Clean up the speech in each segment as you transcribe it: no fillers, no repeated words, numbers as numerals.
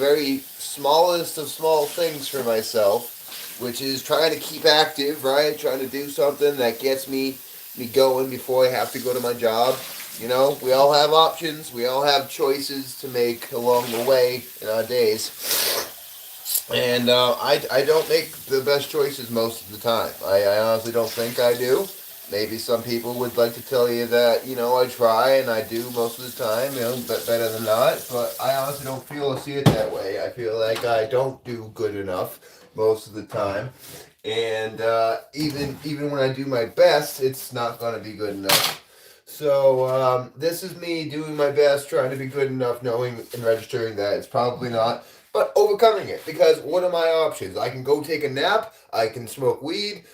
very smallest of small things for myself, which is trying to keep active, right? Trying to do something that gets me going before I have to go to my job. You know, we all have options. We all have choices to make along the way in our days. And I don't make the best choices most of the time. I honestly don't think I do. Maybe some people would like to tell you that, I try and I do most of the time, but better than not. But I honestly don't feel or see it that way. I feel like I don't do good enough most of the time. And even when I do my best, it's not going to be good enough. So this is me doing my best, trying to be good enough, knowing and registering that it's probably not, but overcoming it. Because what are my options? I can go take a nap. I can smoke weed.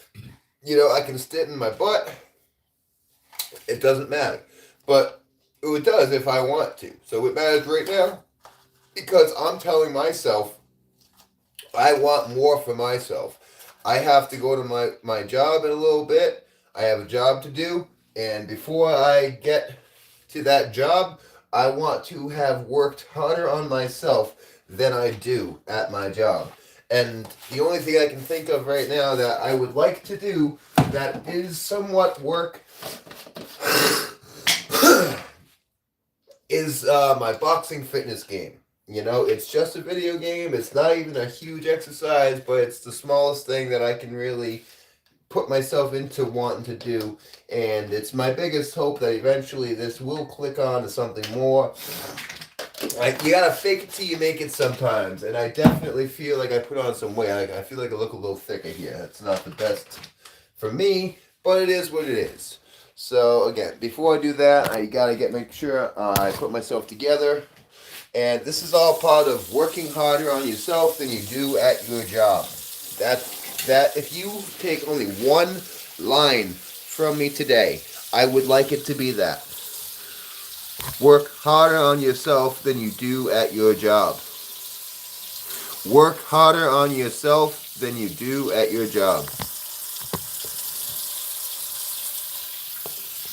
I can sit in my butt. It doesn't matter, but it does if I want to. So it matters right now because I'm telling myself I want more for myself. I have to go to my job in a little bit. I have a job to do. And before I get to that job, I want to have worked harder on myself than I do at my job. And the only thing I can think of right now that I would like to do that is somewhat work is my boxing fitness game. It's just a video game. It's not even a huge exercise, but it's the smallest thing that I can really put myself into wanting to do. And it's my biggest hope that eventually this will click on to something more. Like, you gotta fake it till you make it sometimes. And I definitely feel like I put on some weight. I feel like I look a little thicker here. It's not the best for me, but it is what it is. So again, before I do that, I gotta make sure I put myself together. And this is all part of working harder on yourself than you do at your job. That if you take only one line from me today, I would like it to be that. Work harder on yourself than you do at your job. Work harder on yourself than you do at your job.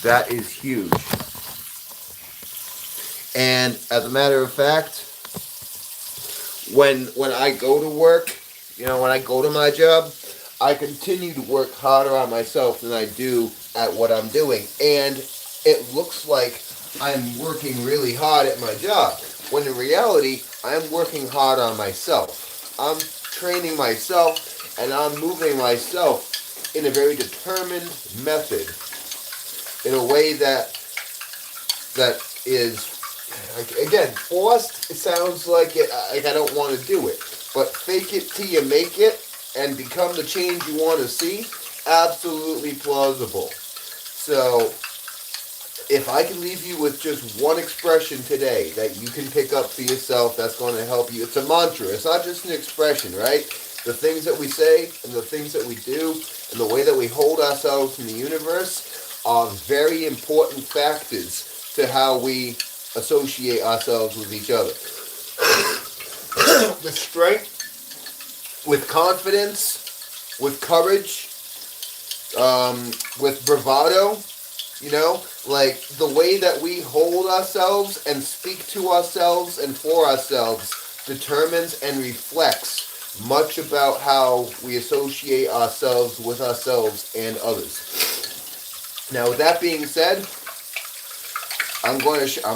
That is huge. And as a matter of fact, when I go to work, when I go to my job, I continue to work harder on myself than I do at what I'm doing. And it looks like I'm working really hard at my job, when in reality, I'm working hard on myself. I'm training myself, and I'm moving myself in a very determined method, in a way that is, again, forced. It sounds like I don't want to do it, but fake it till you make it and become the change you want to see. Absolutely plausible. So if I can leave you with just one expression today that you can pick up for yourself, that's going to help you. It's a mantra. It's not just an expression, right? The things that we say and the things that we do and the way that we hold ourselves in the universe are very important factors to how we associate ourselves with each other. With strength, with confidence, with courage, with bravado, like the way that we hold ourselves and speak to ourselves and for ourselves determines and reflects much about how we associate ourselves with ourselves and others. Now, with that being said, I'm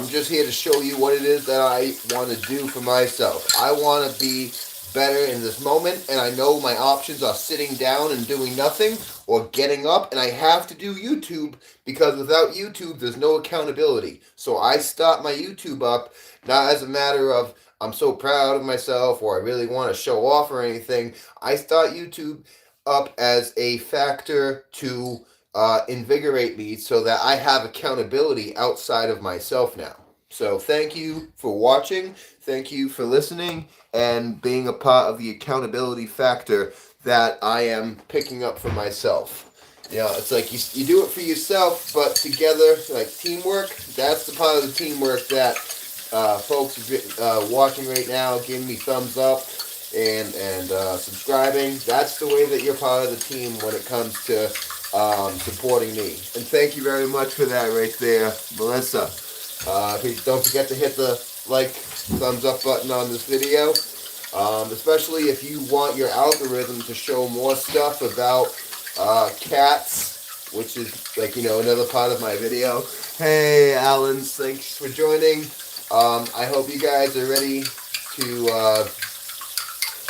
just here to show you what it is that I want to do for myself. I want to be better in this moment, and I know my options are sitting down and doing nothing or getting up, and I have to do YouTube because without YouTube there's no accountability. So I start my YouTube up not as a matter of I'm so proud of myself or I really want to show off or anything. I start YouTube up as a factor to invigorate me so that I have accountability outside of myself now. So thank you for watching. Thank you for listening and being a part of the accountability factor that I am picking up for myself. It's like you do it for yourself, but together, like teamwork, that's the part of the teamwork that folks watching right now, giving me thumbs up and subscribing. That's the way that you're part of the team when it comes to supporting me. And thank you very much for that right there, Melissa. Please don't forget to hit the like, thumbs up button on this video. Especially if you want your algorithm to show more stuff about cats, which is, like, you know, another part of my video. Hey, Allens, thanks for joining. I hope you guys are ready to,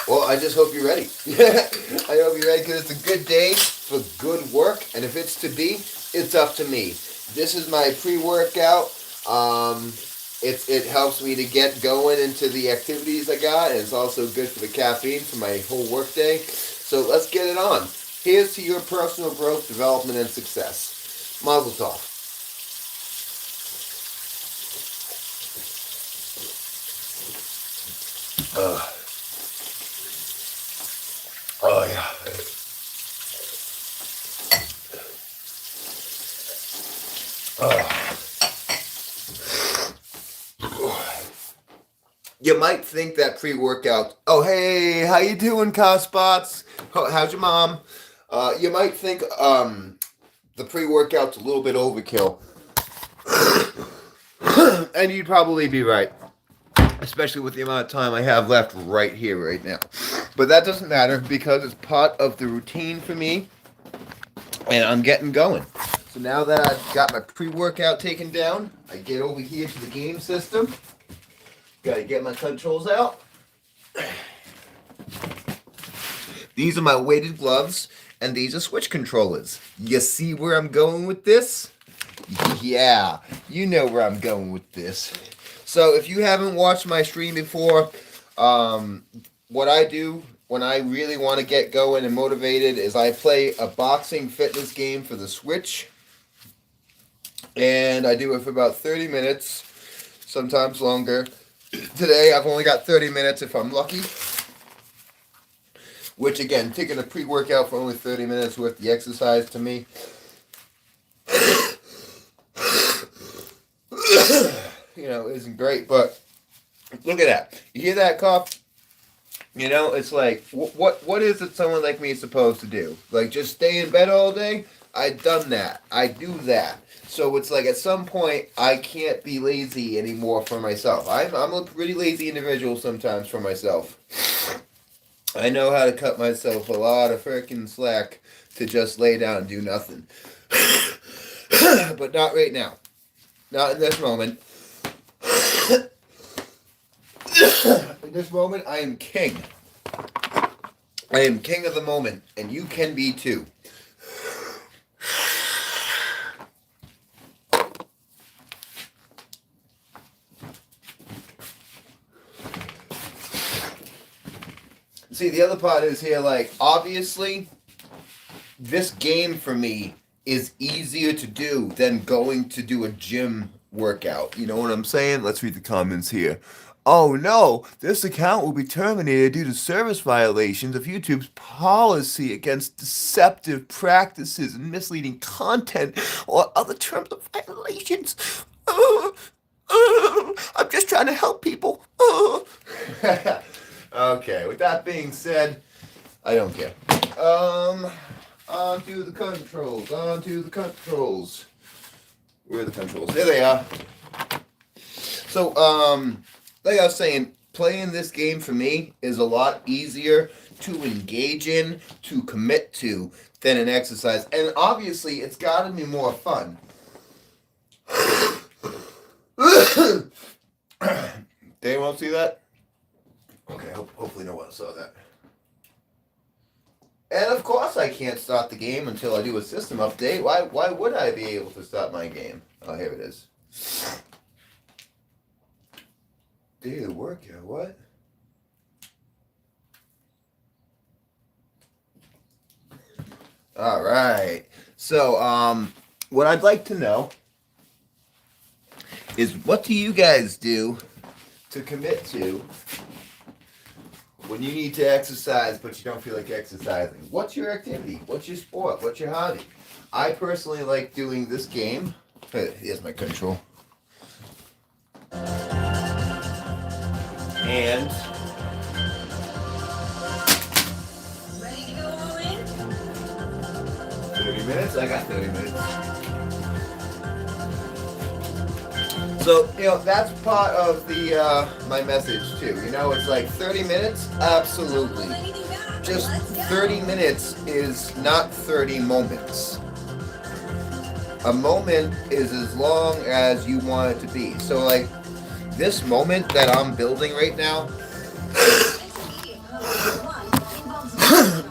well, I just hope you're ready. I hope you're ready because it's a good day for good work, and if it's to be, it's up to me. This is my pre-workout. It helps me to get going into the activities I got, and it's also good for the caffeine for my whole work day. So let's get it on. Here's to your personal growth, development, and success. Mazel tov. Oh yeah. You might think that pre-workout, oh hey, how you doing, Cospots? How's your mom? You might think the pre-workout's a little bit overkill. And you'd probably be right. Especially with the amount of time I have left right here, right now. But that doesn't matter because it's part of the routine for me. And I'm getting going. So now that I've got my pre-workout taken down, I get over here to the game system. Gotta get my controls out. These are my weighted gloves, and these are Switch controllers. You see where I'm going with this? Yeah, you know where I'm going with this. So if you haven't watched my stream before, what I do when I really want to get going and motivated is I play a boxing fitness game for the Switch. And I do it for about 30 minutes, sometimes longer. Today I've only got 30 minutes if I'm lucky. Which again, taking a pre-workout for only 30 minutes worth the exercise to me. You know, isn't great, but look at that. You hear that cough? You know, it's like, what is it someone like me is supposed to do? Like, just stay in bed all day? I've done that. I do that. So it's like, at some point, I can't be lazy anymore for myself. I'm a pretty lazy individual sometimes for myself. I know how to cut myself a lot of freaking slack to just lay down and do nothing. But not right now. Not in this moment. In this moment, I am king. I am king of the moment, and you can be too. See, the other part is here, like, obviously, this game for me is easier to do than going to do a gym workout. You know what I'm saying? Let's read the comments here. Oh no, this account will be terminated due to service violations of YouTube's policy against deceptive practices and misleading content or other terms of violations. I'm just trying to help people. Okay, with that being said, I don't care. On to the controls. Where are the controls? There they are. So, like I was saying, playing this game for me is a lot easier to engage in, to commit to, than an exercise. And obviously, it's gotta be more fun. They won't see that? Okay, hopefully no one saw that. And of course I can't start the game until I do a system update. Why would I be able to start my game? Oh, here it is. Day of workout, what? Alright. So, what I'd like to know is, what do you guys do to commit to when you need to exercise but you don't feel like exercising? What's your activity? What's your sport? What's your hobby? I personally like doing this game. Here's my control. And ready to go all in? 30 minutes? I got 30 minutes. So, that's part of the my message too. It's like 30 minutes? Absolutely. Just 30 minutes is not 30 moments. A moment is as long as you want it to be. So, like, this moment that I'm building right now,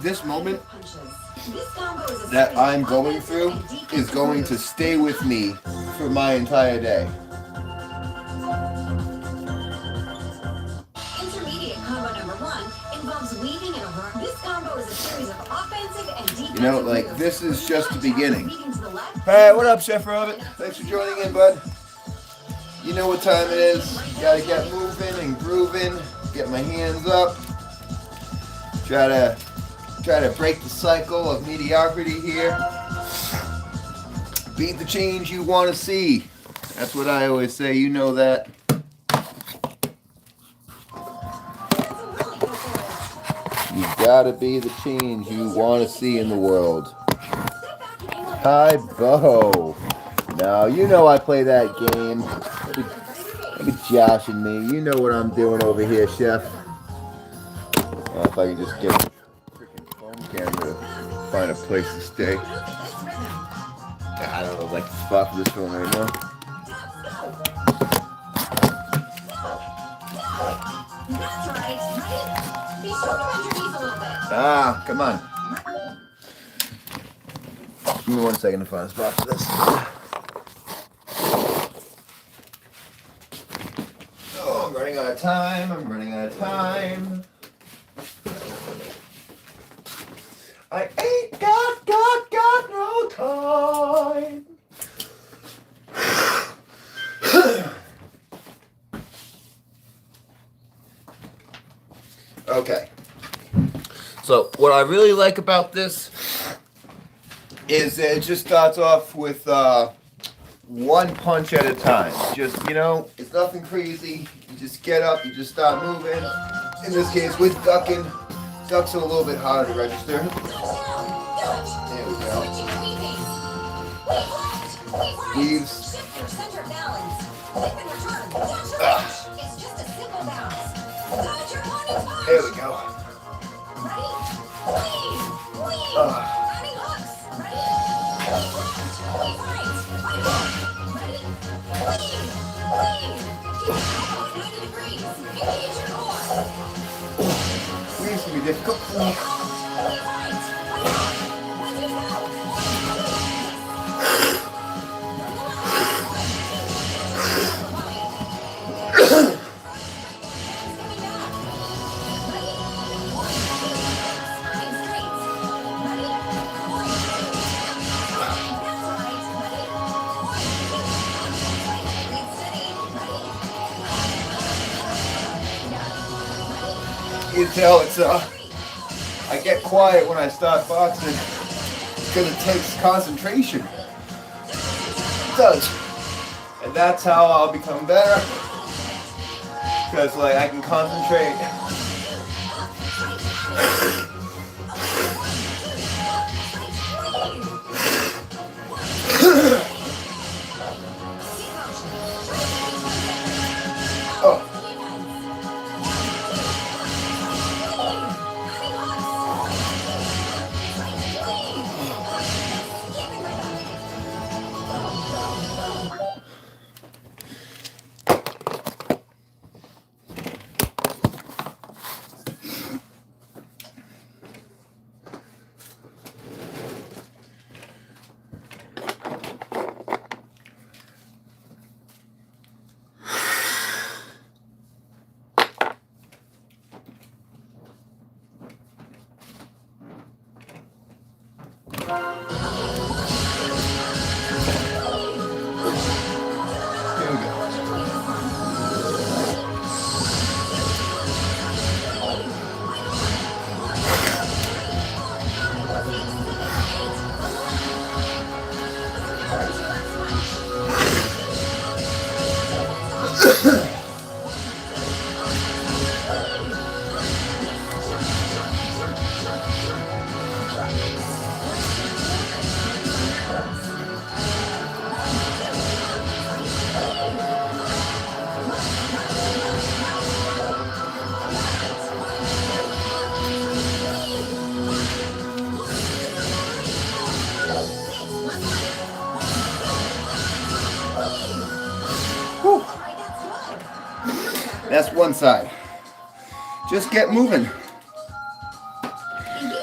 this moment that I'm going through is going to stay with me for my entire day. Intermediate combo number 1 involves weaving in a row. This combo is a series of offensive and defensive like, this is just the beginning. Hey, Alright, what up, Chef Robert? Thanks for joining in, bud. You know what time it is. Gotta get moving and grooving. Get my hands up. Try to break the cycle of mediocrity here. Beat the change you want to see. That's what I always say. You know that. You gotta be the change you want to see in the world. Hi, Bo. Now, you know I play that game. Don't be joshing me. You know what I'm doing over here, Chef. If I can just get a freaking phone camera to find a place to stay. I don't know, like the spot for this one right now. That's right. Be sure to bend your knees a little bit. Ah, come on. Give me 1 second to find a spot for this. Oh, I'm running out of time. I ain't got no time. Okay. So, what I really like about this is that it just starts off with one punch at a time. Just, it's nothing crazy. You just get up, you just start moving. In this case, with ducking. Ducks are a little bit harder to register. There we go. Weaves. Shift your center of balance. Flip and return. Dash or dash. It's just a simple bounce. Dodge your opponent's punch. There we go. Ready? Weave. Running hooks. Ready? Weave left. Weave right. Ready? Weave. Keep your elbow at 90 degrees. Engage your core. Weaves can be difficult. You can tell it's I get quiet when I start boxing because it takes concentration. It does. And that's how I'll become better. Because I can concentrate. Oh. That's one side. Just get moving.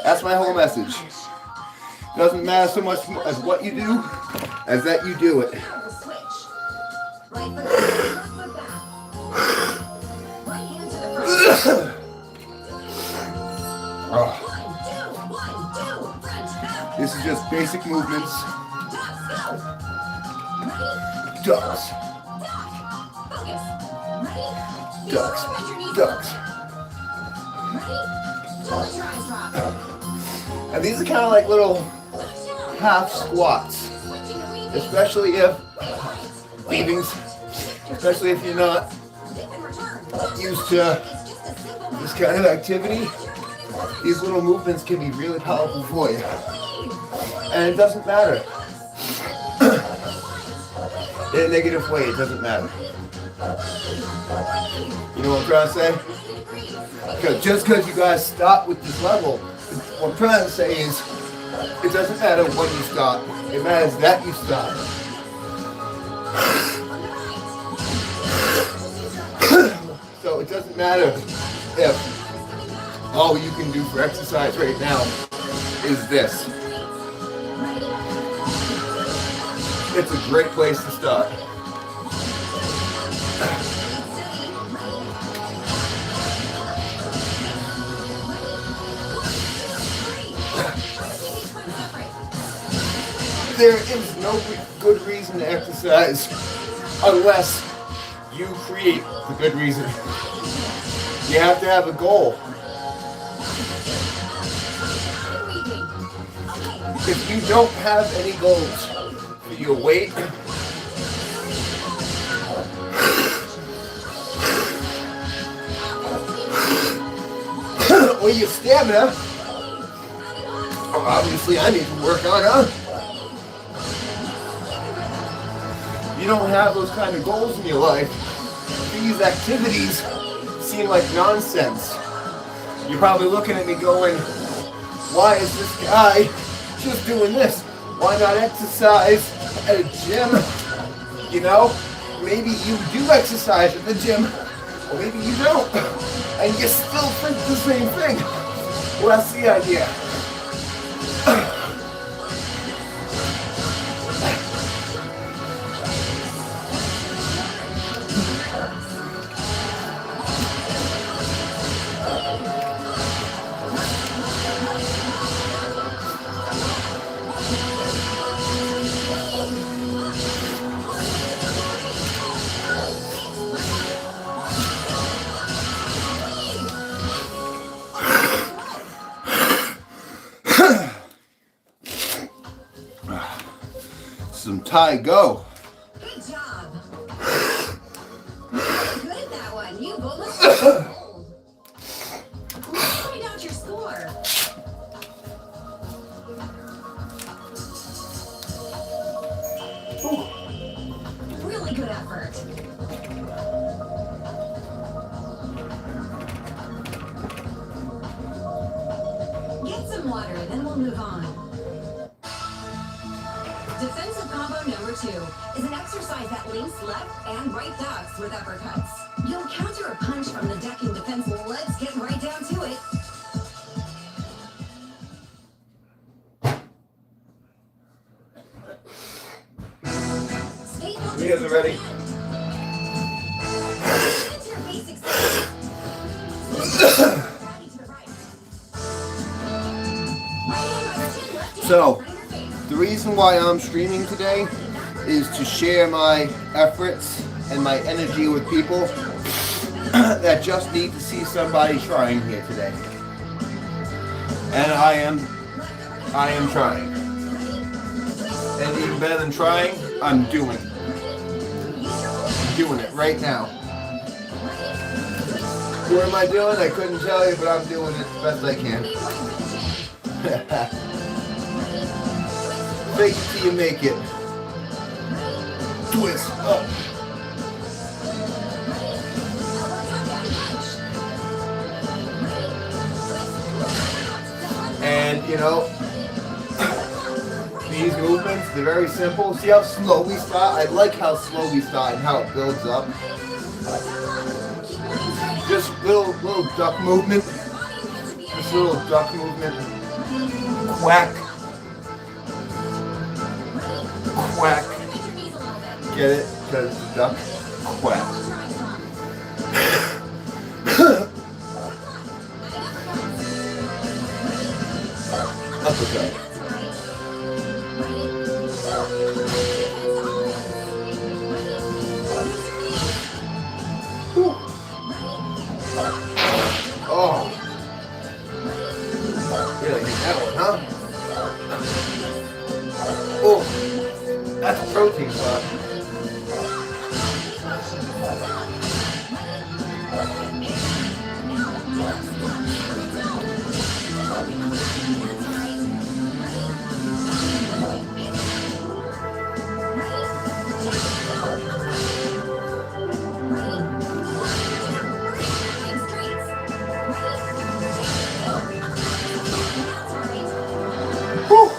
That's my whole message. Doesn't matter so much as what you do, as that you do it. Right foot back. Right hand to the front. Oh, 1, 2, 1, 2. Front, back. this is just basic movements. Ducks, go. Ready? Ducks, Duck. Focus. Ready? ducks, Bend your knees ducks. Ready? Don't let your eyes drop. And these are kind of like little Push down. half squats, Switching to weaving. especially if Wait, leavings, especially if you're not dip and return. used to It's just a simple this bounce. kind of activity. Your body These little movements can be really powerful for you. lean. And it doesn't matter. In a negative way, it doesn't matter. You know what I'm trying to say? Because just because you guys stop with this level, what I'm trying to say is, it doesn't matter when you stop. It matters that you stop. So it doesn't matter if all you can do for exercise right now is this. It's a great place to start. There is no good reason to exercise unless you create the good reason. You have to have a goal. If you don't have any goals for your weight, or your stamina, obviously I need to work on, huh? You don't have those kind of goals in your life. These activities seem like nonsense. You're probably looking at me going, why is this guy just doing this? Why not exercise at a gym? You know, maybe you do exercise at the gym, or maybe you don't, and you still think the same thing. Well, that's the idea. Some Thai go. Good job. You're good at that one. You almost gold. Let's find out your score. Really good effort. Get some water, then we'll move on. Defensive combo number 2 is an exercise that links left and right ducks with uppercuts. You'll counter a punch from the decking defense. Let's get right down to it. Stay focused. You guys are ready? That's your basic step. Body to the right. Right hand by the chin, left hand So, behind your face. the reason why I'm streaming today is to share my efforts and my energy with people that just need to see somebody trying here today. And I am trying. And even better than trying, I'm doing it right now. What am I doing? I couldn't tell you, but I'm doing it the best I can. Fake it till you make it. Twist up. And you know, these movements, they're very simple. See how slow we start? I like how slow we start and how it builds up. this little duck movement. This little duck movement. Quack. Quack. Get it? Because it's a duck. Quack. Uppercut. Whew. Oh. Really hit that one, huh? Oh. That's a protein spot. Whew.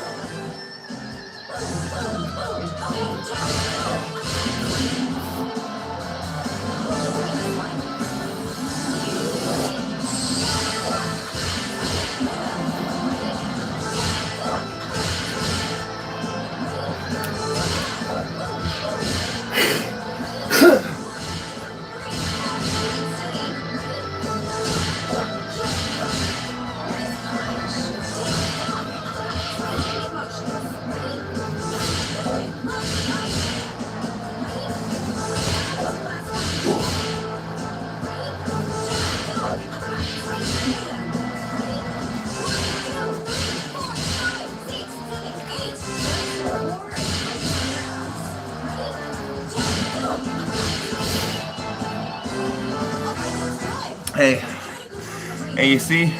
Hey, you see,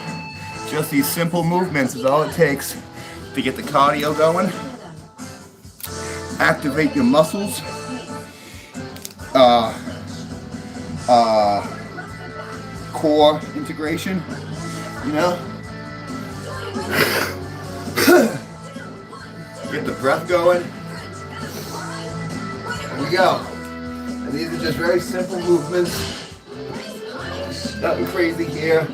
just these simple movements is all it takes to get the cardio going, activate your muscles, core integration, you know, get the breath going. There we go. And these are just very simple movements. Nothing crazy here.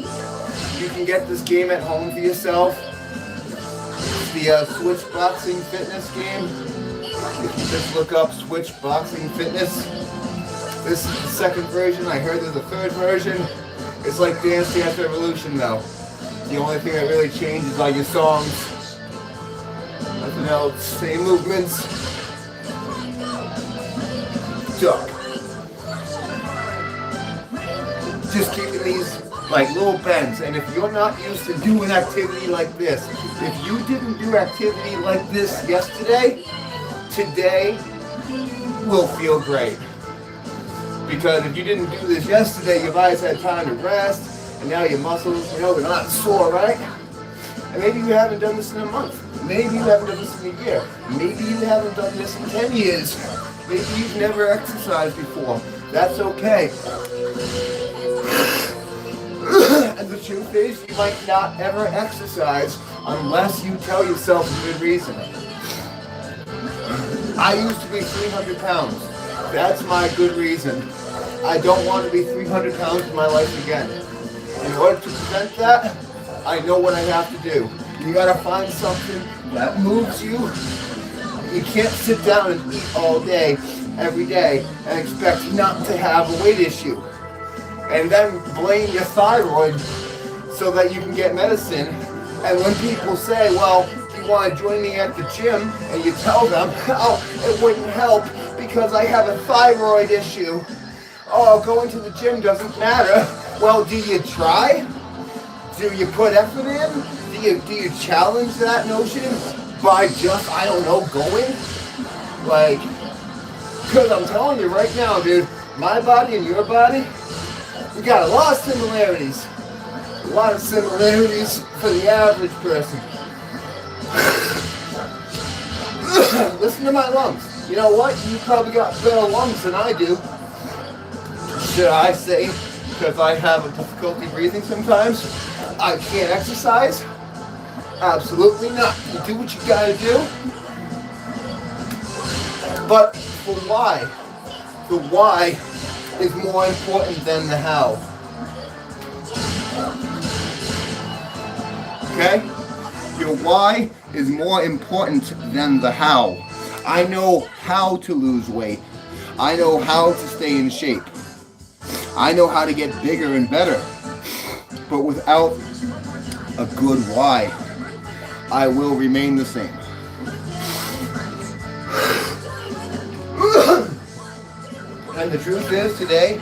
You can get this game at home for yourself. It's the Switch Boxing Fitness game. If you just look up Switch Boxing Fitness. This is the second version. I heard there's a third version. It's like Dance Dance Revolution though. The only thing that really changes are your songs. Nothing else. Same movements. Duck. Just keeping these like little bends, and if you're not used to doing activity like this, if you didn't do activity like this yesterday, today will feel great. Because if you didn't do this yesterday, your body's had time to rest, and now your muscles, they're not sore, right? And maybe you haven't done this in a month. Maybe you haven't done this in a year. Maybe you haven't done this in 10 years. Maybe you've never exercised before. That's okay. And the truth is, you might not ever exercise unless you tell yourself a good reason. I used to be 300 pounds. That's my good reason. I don't want to be 300 pounds in my life again. In order to prevent that, I know what I have to do. You gotta find something that moves you. You can't sit down and eat all day, every day, and expect not to have a weight issue. And then blame your thyroid so that you can get medicine. And when people say, well, you want to join me at the gym, and you tell them, oh, it wouldn't help because I have a thyroid issue. Oh, going to the gym doesn't matter. Well, do you try? Do you put effort in? Do you challenge that notion by just, I don't know, going? Like, because I'm telling you right now, dude, my body and your body, we got a lot of similarities. A lot of similarities for the average person. Listen to my lungs. You know what? You probably got better lungs than I do. Should I say, because I have a difficulty breathing sometimes, I can't exercise? Absolutely not. You do what you gotta do. But for why? The why is more important than the how. Okay? Your why is more important than the how. I know how to lose weight. I know how to stay in shape. I know how to get bigger and better. But without a good why, I will remain the same. And the truth is today,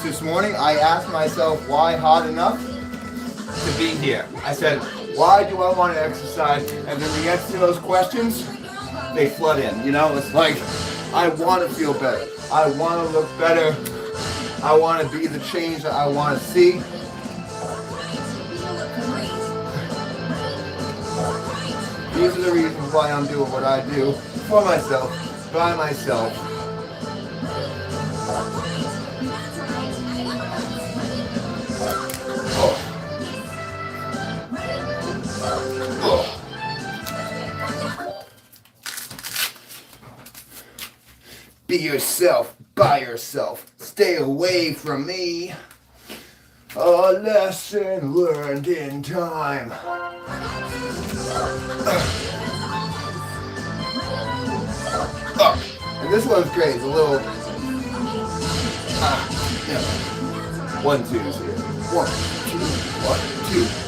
this morning, I asked myself why hard enough to be here. I said, why do I want to exercise? And then the answer to those questions, they flood in. You know, it's like, I want to feel better. I want to look better. I want to be the change that I want to see. These are the reasons why I'm doing what I do for myself, by myself. Be yourself, by yourself. Stay away from me. A lesson learned in time. And this one's great. It's a little. Yeah. 1, 2s here. 1, 2, 1, 2.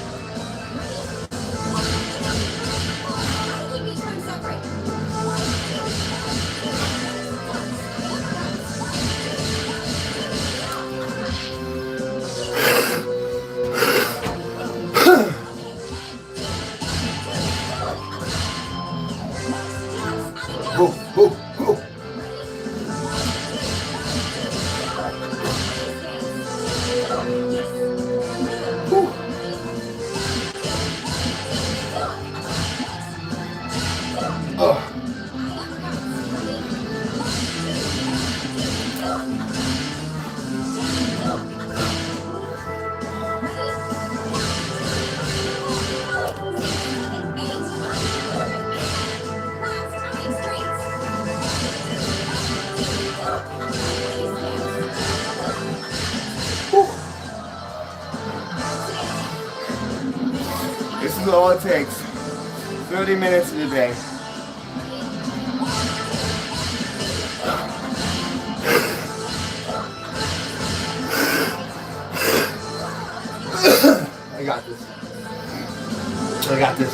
This is all it takes. 30 minutes in a day. I got this. I got this.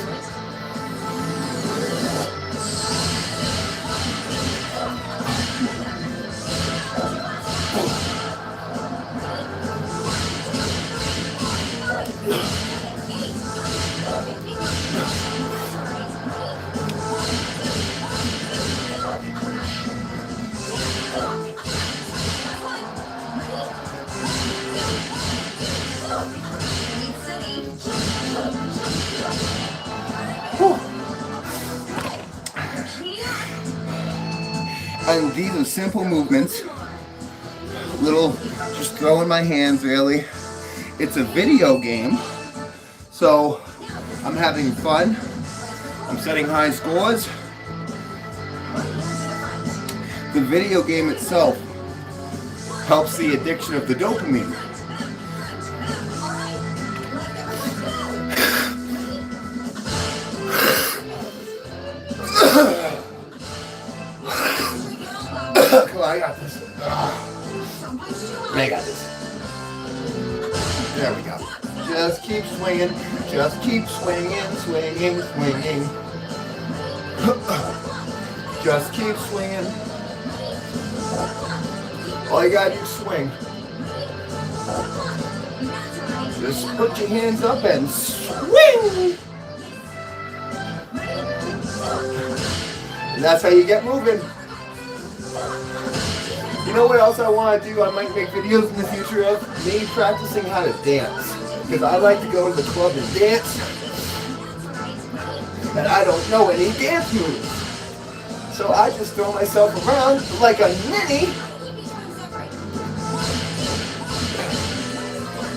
And these are simple movements. Little, just throwing my hands really. It's a video game, so I'm having fun. I'm setting high scores. The video game itself helps the addiction of the dopamine. Come on, I got this. I got this. There we go. Just keep swinging. Just keep swinging, swinging, swinging. Just keep swinging. All you gotta do is swing. Just put your hands up and swing. And that's how you get moving. You know what else I want to do? I might make videos in the future of me practicing how to dance. Because I like to go to the club and dance. And I don't know any dance moves. So I just throw myself around like a ninny.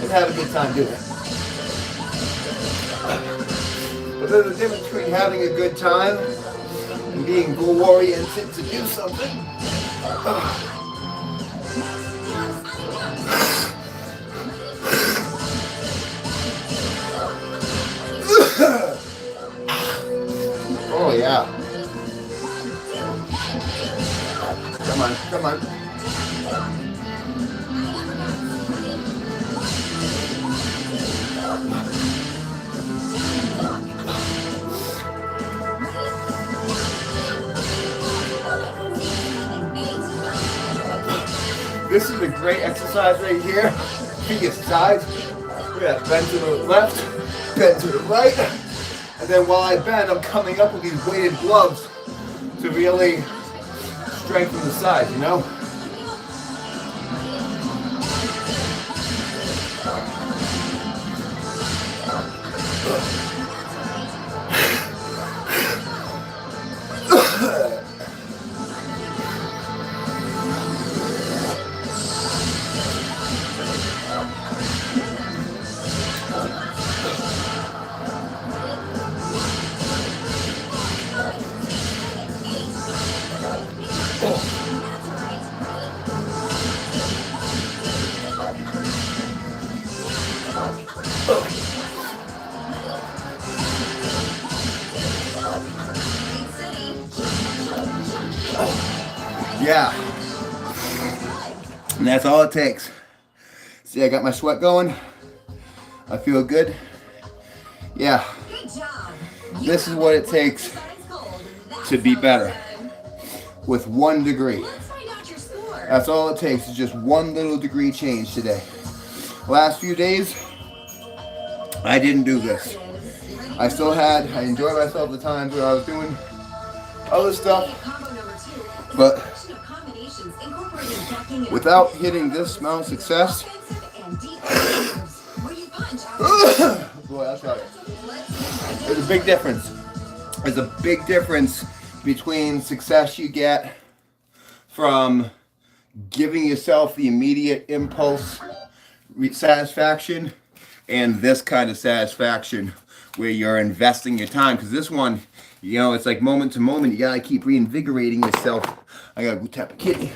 And have a good time doing it. But there's a difference between having a good time and being goal-oriented to do something. Come on. This is a great exercise right here. Feet aside. Yeah, bend to the left, bend to the right. And then while I bend, I'm coming up with these weighted gloves to really strengthen the sides, you know? Yeah. And that's all it takes. See, I got my sweat going. I feel good. Yeah. Good job. This is what it takes to be better with 1 degree. Let's find out your score. That's all it takes is just 1 little degree change today. Last few days, I didn't do this. I enjoyed myself the times where I was doing other stuff, but without hitting this amount of success, boy, that's right. There's a big difference. There's a big difference between success you get from giving yourself the immediate impulse satisfaction and this kind of satisfaction where you're investing your time. Because this one, you know, it's like moment to moment. You gotta keep reinvigorating yourself. I gotta go tap a kitty.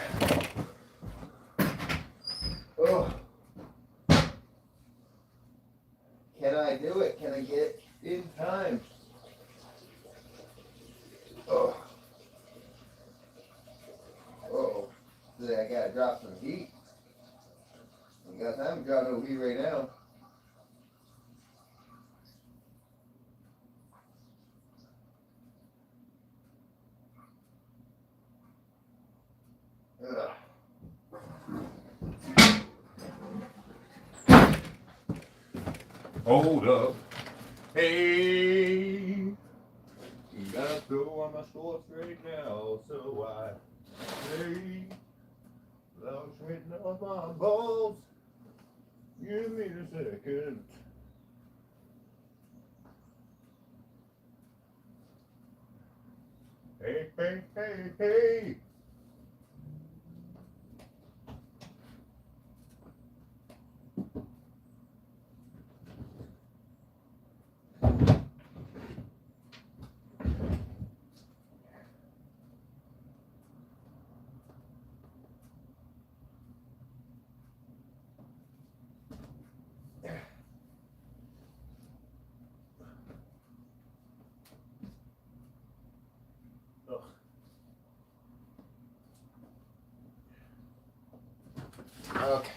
Oh. Can I do it? Can I get it in time? Oh. Uh-oh. I gotta drop some heat. I got time to drop no heat right now. Ugh. Hold up. Hey. Gotta throw on my shorts right now, so I say, without sweating off my balls, give me a second. Hey, hey, hey, hey. Okay.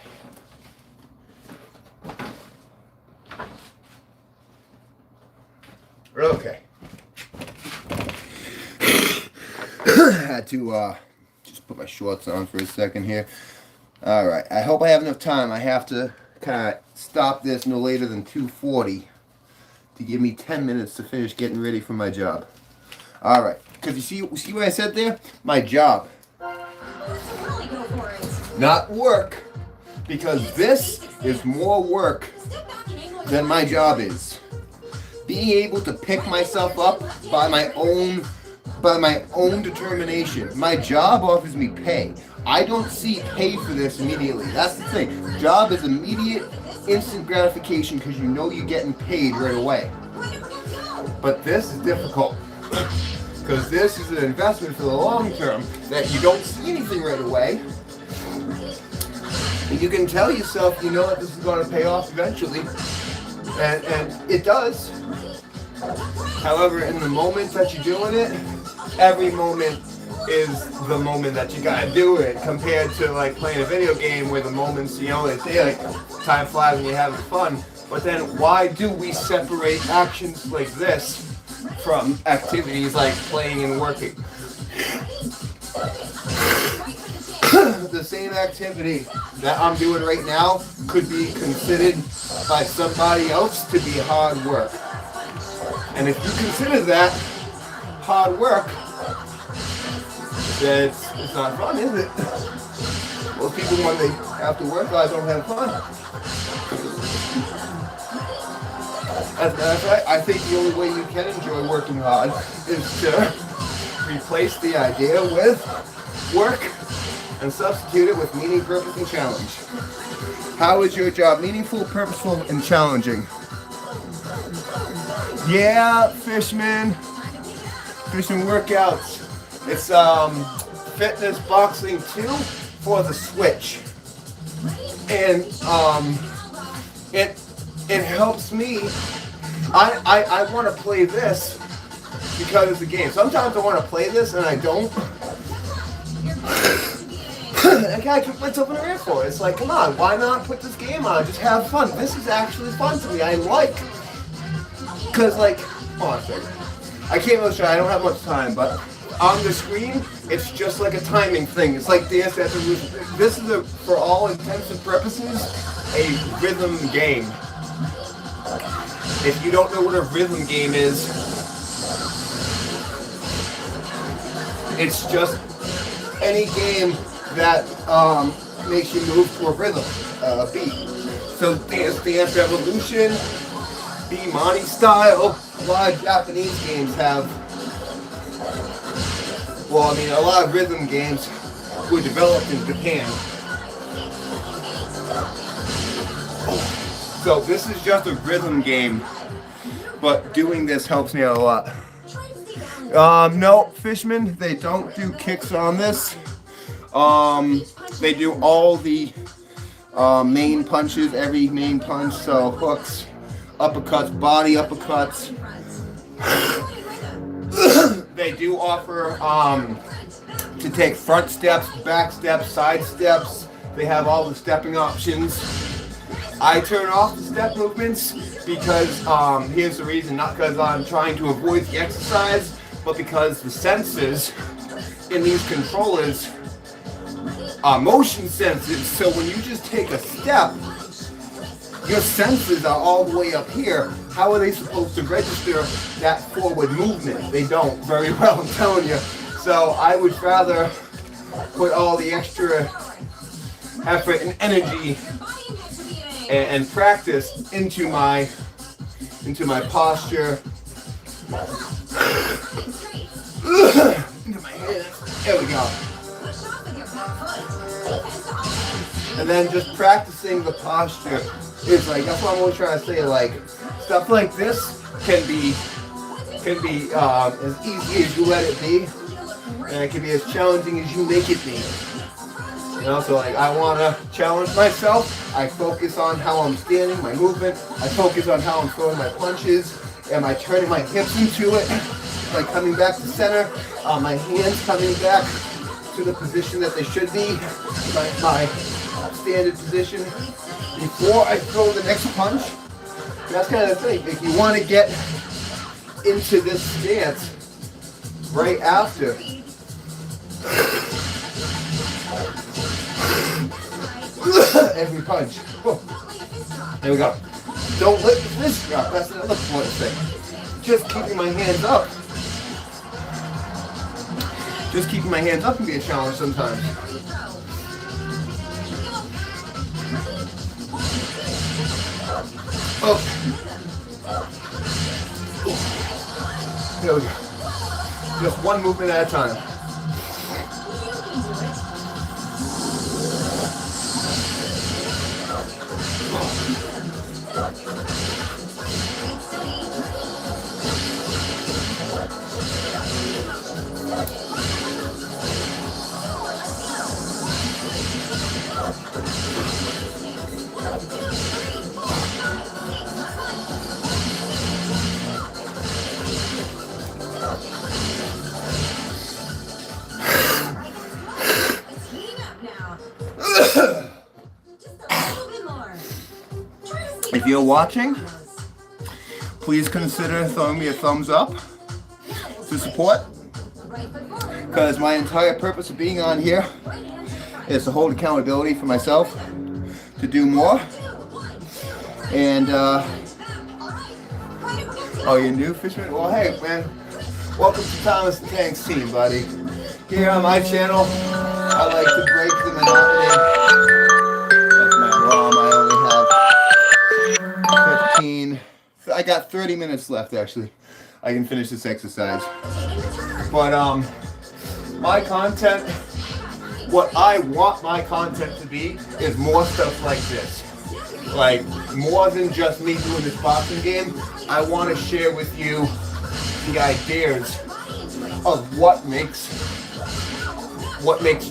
Okay. I had to just put my shorts on for a second here. All right. I hope I have enough time. I have to kind of stop this no later than 2:40 to give me 10 minutes to finish getting ready for my job. All right. Because you see what I said there? My job. Really go for it. Not work. Because this is more work than my job is. Being able to pick myself up by my own determination. My job offers me pay. I don't see pay for this immediately. That's the thing. Job is immediate, instant gratification because you know you're getting paid right away. But this is difficult. Because this is an investment for the long term that you don't see anything right away. And you can tell yourself, you know that this is going to pay off eventually. And it does. However, in the moment that you're doing it, every moment is the moment that you gotta do it, compared to like playing a video game where the moments, you know, it's like time flies and you're having fun. But then why do we separate actions like this from activities like playing and working? The same activity that I'm doing right now could be considered by somebody else to be hard work. And if you consider that hard work, then it's not fun, is it? Most people, when they have to work, don't have fun. As a matter of fact, I think the only way you can enjoy working hard is to replace the idea with work and substitute it with meaning, purpose, and challenge. How is your job meaningful, purposeful, and challenging? Yeah, Fishman workouts. It's Fitness Boxing 2 for the Switch. And it helps me. I want to play this because it's a game. Sometimes I want to play this and I don't. I gotta keep myself in a rant for it. It's like, come on, why not put this game on? Just have fun. This is actually fun to me. I like. Because, like, hold on a second. I can't really show you. I don't have much time, but on the screen, it's just like a timing thing. It's like Dance Dance Revolution. This is, for all intents and purposes, a rhythm game. If you don't know what a rhythm game is, it's just any game that makes you move to a rhythm, a beat. So Dance Dance Revolution, Bemani Style, a lot of Japanese games have, well, I mean, a lot of rhythm games were developed in Japan. So this is just a rhythm game, but doing this helps me out a lot. No, Fishman, they don't do kicks on this. They do all the main punches, every main punch, so hooks, uppercuts, body uppercuts. They do offer to take front steps, back steps, side steps. They have all the stepping options. I turn off the step movements because here's the reason, not because I'm trying to avoid the exercise, but because the sensors in these controllers are motion sensors. So when you just take a step, your sensors are all the way up here. How are they supposed to register that forward movement? They don't very well, I'm telling you. So I would rather put all the extra effort and energy and practice into my posture, into my hands. There we go. And then just practicing the posture is like, that's what I'm always trying to say. Like, stuff like this can be as easy as you let it be, and it can be as challenging as you make it be. You know, so like, I want to challenge myself. I focus on how I'm standing, my movement. I focus on how I'm throwing my punches. Am I turning my hips into it? Like coming back to center. My hands coming back to the position that they should be. My standard position before I throw the next punch. And that's kind of the thing. If you want to get into this stance right after, every punch. There we go. Don't let the fist drop. That's another important thing. Just keeping my hands up. Just keeping my hands up can be a challenge sometimes. Oh. There we go. Just one movement at a time. you're watching, please consider throwing me a thumbs up to support, because my entire purpose of being on here is to hold accountability for myself to do more. And oh, you're new, Fishman? Well, hey, man, welcome to Thomas the Tank's team, buddy. Here on my channel, I like to break the monotony. That's my alarm. I only have 15. I got 30 minutes left, actually. I can finish this exercise. But my content, what I want my content to be is more stuff like this. Like, more than just me doing this boxing game. I want to share with you the ideas of what makes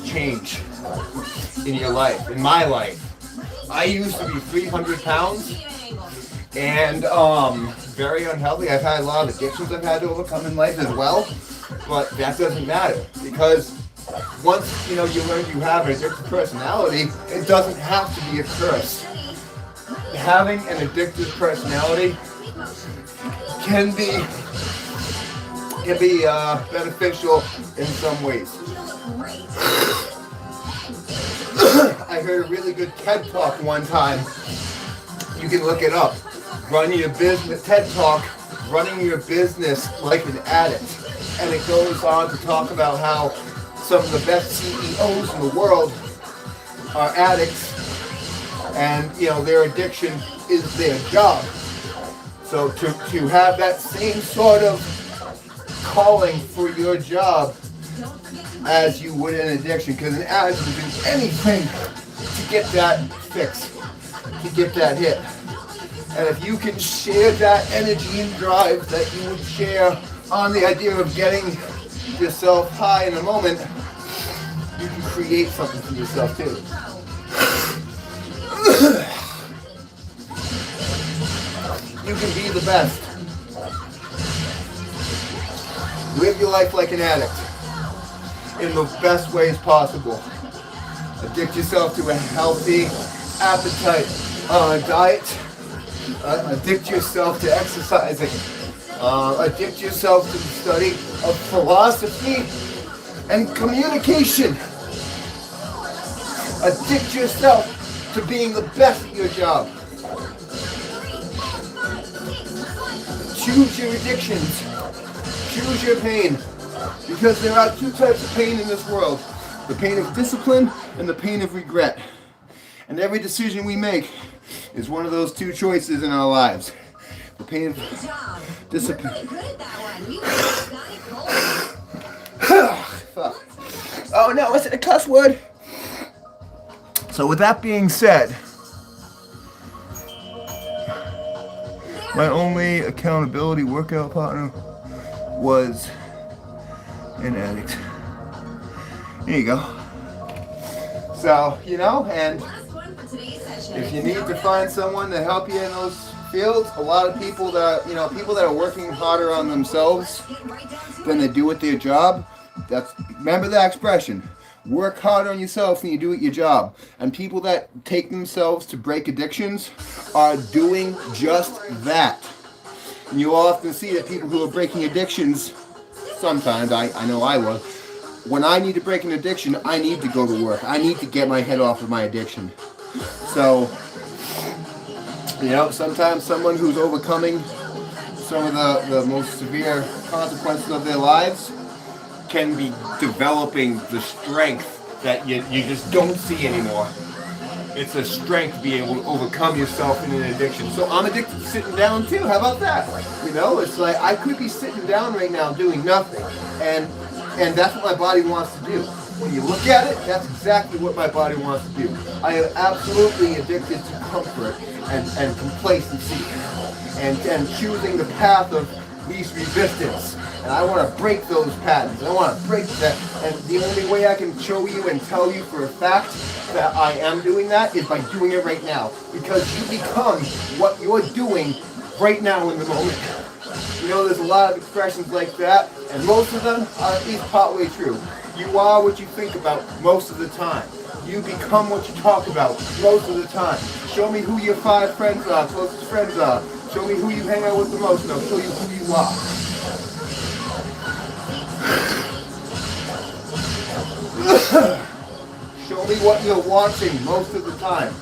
change in your life, in my life. I used to be 300 pounds and very unhealthy. I've had a lot of addictions I've had to overcome in life as well, but that doesn't matter, because once you learn you have an addictive personality, it doesn't have to be a curse. Having an addictive personality can be beneficial in some ways. I heard a really good TED Talk one time. You can look it up. Running your business, TED Talk, running your business like an addict. And it goes on to talk about how some of the best CEOs in the world are addicts, and their addiction is their job. So to have that same sort of calling for your job as you would an addiction, because an addict will do anything to get that fix, to get that hit. And if you can share that energy and drive that you would share on the idea of getting yourself high in the moment, you can create something for yourself too. You can be the best. Live your life like an addict in the best ways possible. Addict yourself to a healthy appetite diet. Addict yourself to exercising. Addict yourself to the study of philosophy and communication. Addict yourself to being the best at your job. Choose your addictions. Choose your pain. Because there are two types of pain in this world. The pain of discipline and the pain of regret. And every decision we make is one of those two choices in our lives. The pain of discipline. You're really good at that one. You got it cold. Fuck. Oh no, is it a cuss word? So with that being said, my only accountability workout partner was an addict. There you go. So, and if you need to find someone to help you in those fields, a lot of people that are working harder on themselves than they do at their job, remember that expression. Work hard on yourself than you do at your job. And people that take themselves to break addictions are doing just that. And you often see that people who are breaking addictions, sometimes, I know I was, when I need to break an addiction, I need to go to work. I need to get my head off of my addiction. So, sometimes someone who's overcoming some of the most severe consequences of their lives can be developing the strength that you just don't see anymore. It's a strength to be able to overcome yourself in an addiction. So I'm addicted to sitting down too. How about that? It's like I could be sitting down right now doing nothing, and that's what my body wants to do. When you look at it, that's exactly what my body wants to do. I am absolutely addicted to comfort and complacency and choosing the path of least resistance. And I want to break those patterns. I want to break that. And the only way I can show you and tell you for a fact that I am doing that is by doing it right now. Because you become what you're doing right now in the moment. There's a lot of expressions like that, and most of them are at least partway true. You are what you think about most of the time. you become what you talk about most of the time. Show me who your 5 friends are, closest friends are. Show me who you hang out with the most, and I'll show you who you are. Show me what you're watching most of the time.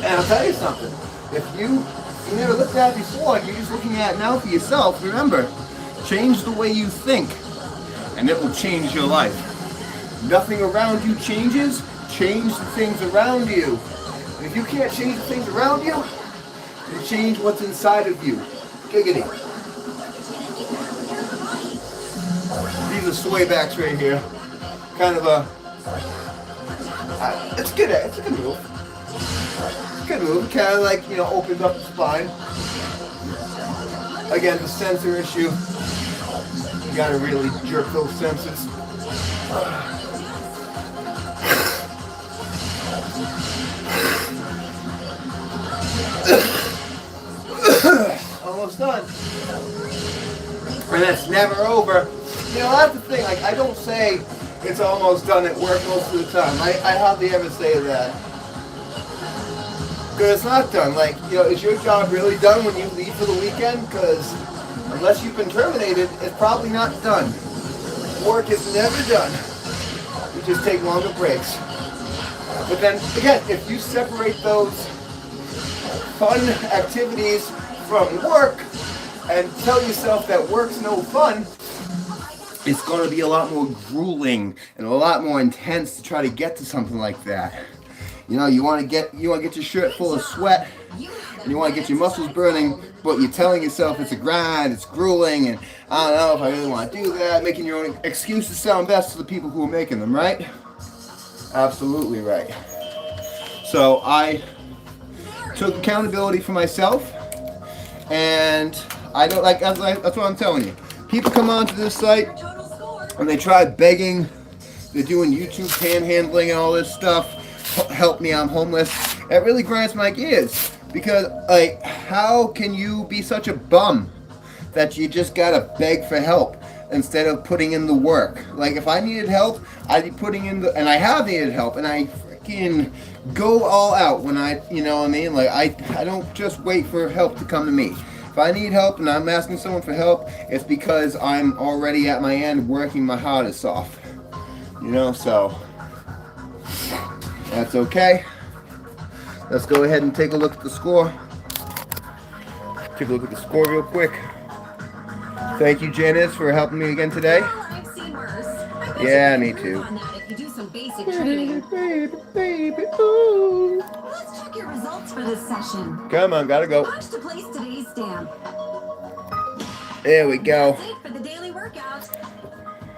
And I'll tell you something. If you never looked at it before, and you're just looking at it now for yourself, remember, change the way you think, and it will change your life. Nothing around you changes, change the things around you. And if you can't change the things around you, then change what's inside of you. Giggity. These are swaybacks right here. Kind of a... it's good. It's a good move. It's a good move. Kind of like, opens up the spine. Again, the sensor issue. You gotta really jerk those sensors. Almost done. And that's never over. That's the thing. Like, I don't say it's almost done at work most of the time. I hardly ever say that. Because it's not done. Like, is your job really done when you leave for the weekend? Because unless you've been terminated, it's probably not done. Work is never done. You just take longer breaks. But then, again, if you separate those fun activities from work and tell yourself that work's no fun, it's going to be a lot more grueling and a lot more intense to try to get to something like that. You want to get your shirt full of sweat, and you want to get your muscles burning, but you're telling yourself it's a grind, it's grueling, and I don't know if I really want to do that, making your own excuses sound best to the people who are making them, right? Absolutely right. So I took accountability for myself, and I don't that's what I'm telling you. People come onto this site and they try begging, they're doing YouTube panhandling and all this stuff. Help me, I'm homeless. It really grinds my gears, because how can you be such a bum that you just gotta beg for help instead of putting in the work? Like, if I needed help, I'd be putting in and I have needed help, and I freaking go all out when I like, I don't just wait for help to come to me. If I need help and I'm asking someone for help, it's because I'm already at my end working my hardest off. So that's okay. Let's go ahead and take a look at the score. Take a look at the score real quick. Thank you, Janice, for helping me again today. Well, I've seen worse. I bet Yeah, you me can too. improve on that if you do some basic training. Baby, ooh. Let's check your results for this session. Come on, gotta go. Punch to place today's stamp. There we go. That's it for the daily workout.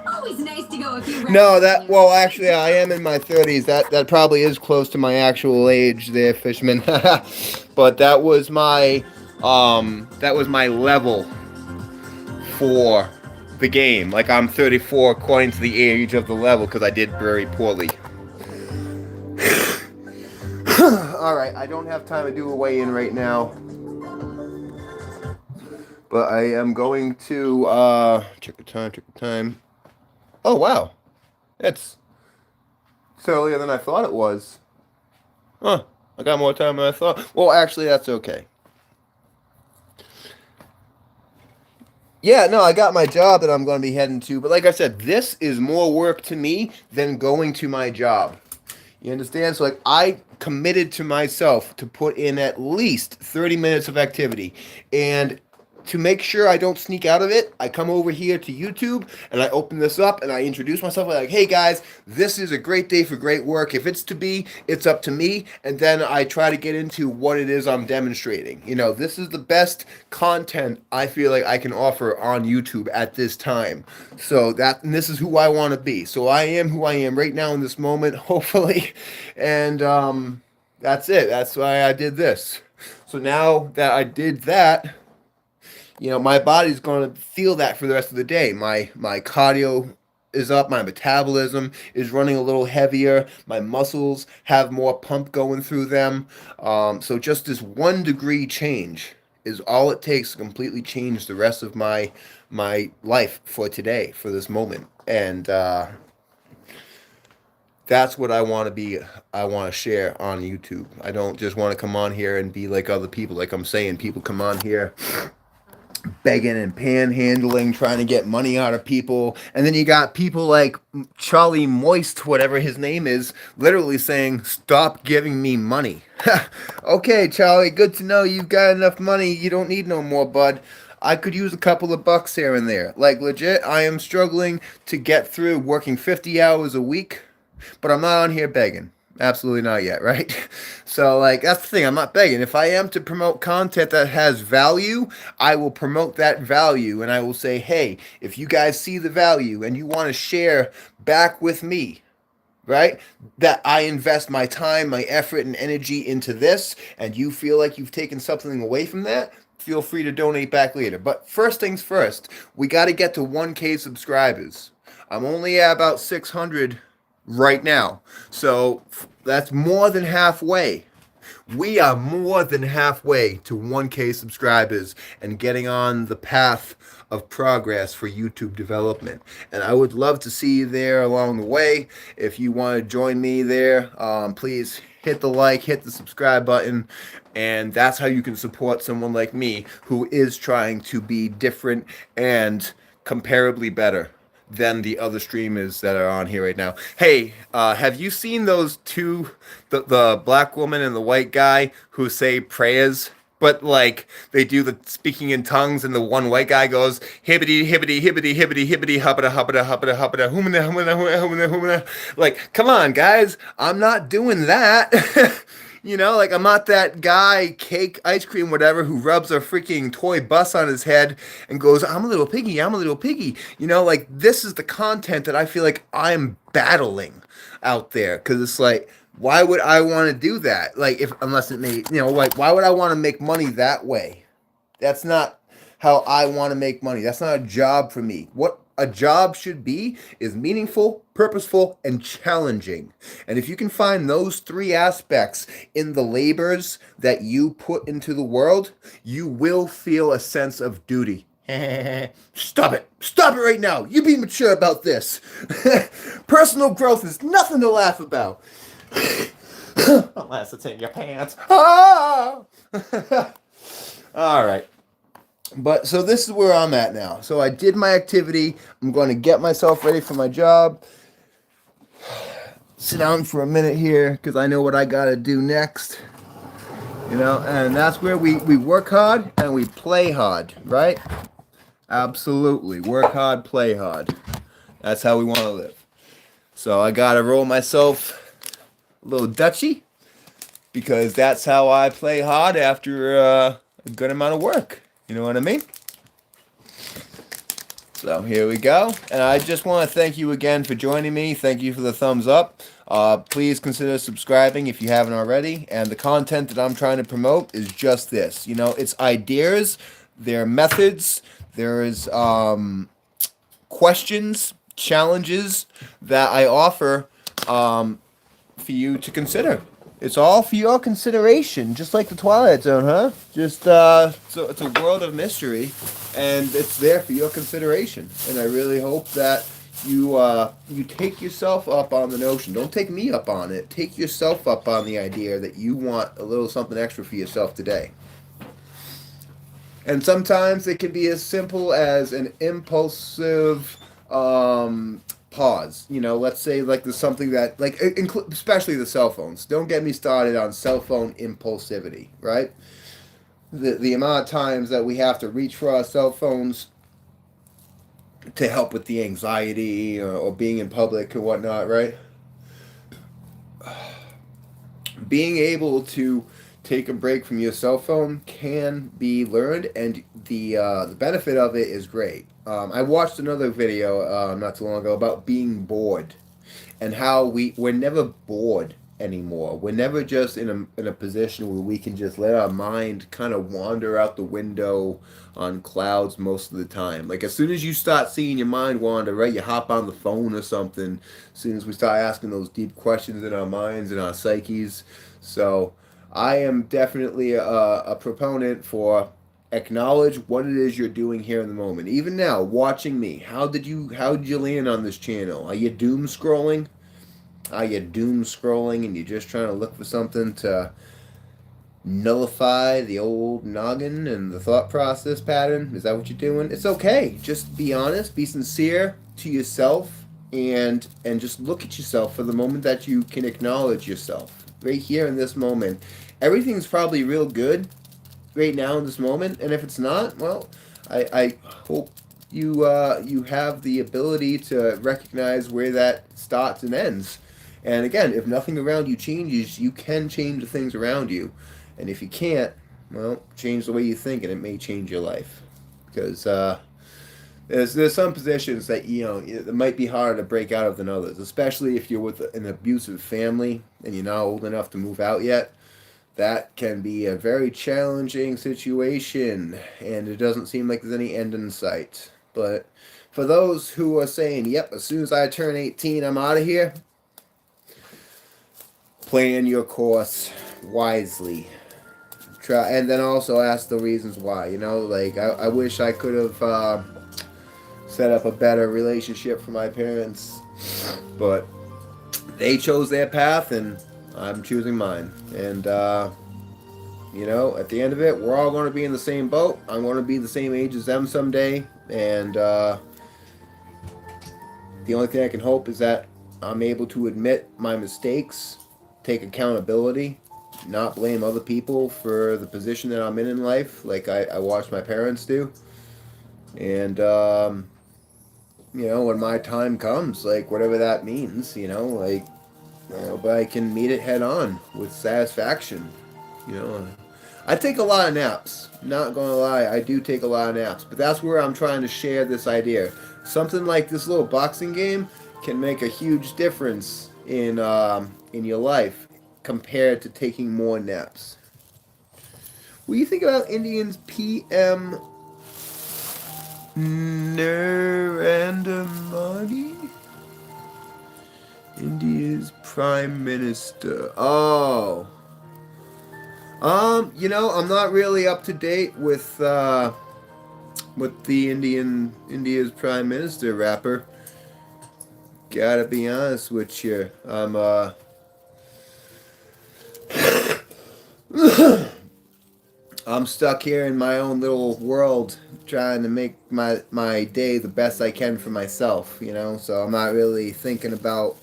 Always nice to go a few rounds. No, actually, I am in my 30s. That probably is close to my actual age there, Fishman. But that was my level for the game. Like, I'm 34 according to the age of the level, because I did very poorly. Alright, I don't have time to do a weigh-in right now. But I am going to check the time. Oh, wow. It's earlier than I thought it was. Huh. I got more time than I thought. Well, actually, that's okay. Yeah, no, I got my job that I'm going to be heading to. But like I said, this is more work to me than going to my job. You understand? So, like, I committed to myself to put in at least 30 minutes of activity. And to make sure I don't sneak out of it, I come over here to YouTube and I open this up and I introduce myself. I'm like, hey guys, this is a great day for great work. If it's to be, it's up to me. And then I try to get into what it is I'm demonstrating. This is the best content I feel like I can offer on YouTube at this time. So this is who I want to be. So I am who I am right now in this moment, hopefully. And that's it. That's why I did this. So now that I did that, my body's going to feel that for the rest of the day. My cardio is up. My metabolism is running a little heavier. My muscles have more pump going through them. So just this 1 degree change is all it takes to completely change the rest of my life for today, for this moment. And That's what I want to be. I want to share on YouTube. I don't just want to come on here and be like other people. Like I'm saying, people come on here begging and panhandling, trying to get money out of people. And then you got people like Charlie Moist, whatever his name is, literally saying, "Stop giving me money." Okay, Charlie, good to know you've got enough money. You don't need no more, bud. I could use a couple of bucks here and there. Like, legit, I am struggling to get through working 50 hours a week, but I'm not on here begging. Absolutely not yet, right? So, like, that's the thing. I'm not begging. If I am to promote content that has value, I will promote that value and I will say, hey, if you guys see the value and you want to share back with me, right? That I invest my time, my effort, and energy into this, and you feel like you've taken something away from that, feel free to donate back later. But first things first, we got to get to 1K subscribers. I'm only at about 600 right now. So that's more than halfway. We are more than halfway to 1K subscribers and getting on the path of progress for YouTube development. And I would love to see you there along the way. If you want to join me there, please hit the like, hit the subscribe button. And that's how you can support someone like me who is trying to be different and comparably better than the other streamers that are on here right now. Hey, have you seen those two, the black woman and the white guy who say prayers? But like they do the speaking in tongues, and the one white guy goes hibbity hibbity hibbity hibbity hibbity hubbada hubbada hubbada hubbada humana humana humana humana. Like, come on, guys, I'm not doing that. You know, like I'm not that guy, cake, ice cream, whatever, who rubs a freaking toy bus on his head and goes, I'm a little piggy, I'm a little piggy. You know, like this is the content that I feel like I'm battling out there. Cause it's like, why would I want to do that? Like, if, unless it made, you know, like, why would I want to make money that way? That's not how I want to make money. That's not a job for me. What a job should be is meaningful, purposeful, and challenging. And if you can find those three aspects in the labors that you put into the world, you will feel a sense of duty. Stop it. Stop it right now. You be mature about this. Personal growth is nothing to laugh about. Unless it's in your pants. Ah! All right. But so this is where I'm at now. So I did my activity. I'm going to get myself ready for my job. Sit down for a minute here because I know what I got to do next. You know, and that's where we work hard and we play hard, right? Absolutely. Work hard, play hard. That's how we want to live. So I got to roll myself a little Dutchie because that's how I play hard after a good amount of work. You know what I mean? So here we go. And I just want to thank you again for joining me. Thank you for the thumbs up. Please consider subscribing if you haven't already. And the content that I'm trying to promote is just this. You know, it's ideas, there are methods, there is questions, challenges that I offer for you to consider. It's all for your consideration, just like the Twilight Zone, huh? Just so it's a world of mystery, and it's there for your consideration. And I really hope that you take yourself up on the notion. Don't take me up on it. Take yourself up on the idea that you want a little something extra for yourself today. And sometimes it can be as simple as an impulsive pause. You know, let's say like there's something that like especially the cell phones. Don't get me started on cell phone impulsivity, right? The amount of times that we have to reach for our cell phones to help with the anxiety or being in public or whatnot, right? Being able to take a break from your cell phone can be learned, and the benefit of it is great. I watched another video not too long ago about being bored and how we're never bored anymore. We're never just in a position where we can just let our mind kind of wander out the window on clouds most of the time. Like as soon as you start seeing your mind wander, right, you hop on the phone or something. As soon as we start asking those deep questions in our minds and our psyches. So I am definitely a proponent for acknowledge what it is you're doing here in the moment. Even now, watching me, how did you land on this channel? Are you doom scrolling? Are you doom scrolling and you're just trying to look for something to nullify the old noggin and the thought process pattern? Is that what you're doing? It's okay. Just be honest, be sincere to yourself, and just look at yourself for the moment that you can acknowledge yourself. Right here in this moment. Everything's probably real good right now in this moment, and if it's not, well, I hope you have the ability to recognize where that starts and ends. And again, if nothing around you changes, you can change the things around you. And if you can't, well, change the way you think, and it may change your life. Because there's some positions that it might be harder to break out of than others, especially if you're with an abusive family and you're not old enough to move out yet. That can be a very challenging situation, and it doesn't seem like there's any end in sight. But for those who are saying, "Yep, as soon as I turn 18, I'm out of here," plan your course wisely. Try, and then also ask the reasons why. Like I wish I could have set up a better relationship for my parents, but they chose their path, and I'm choosing mine. And at the end of it, we're all going to be in the same boat. I'm going to be the same age as them someday, and the only thing I can hope is that I'm able to admit my mistakes, take accountability, not blame other people for the position that I'm in life, like I watched my parents do. And when my time comes, like whatever that means, but I can meet it head on with satisfaction. I take a lot of naps. Not gonna lie, I do take a lot of naps. But that's where I'm trying to share this idea. Something like this little boxing game can make a huge difference in your life compared to taking more naps. What do you think about Indians PM Narendra Modi? India's Prime Minister. Oh. I'm not really up to date with the India's Prime Minister rapper. Gotta be honest with you. I'm stuck here in my own little world trying to make my day the best I can for myself, so I'm not really thinking about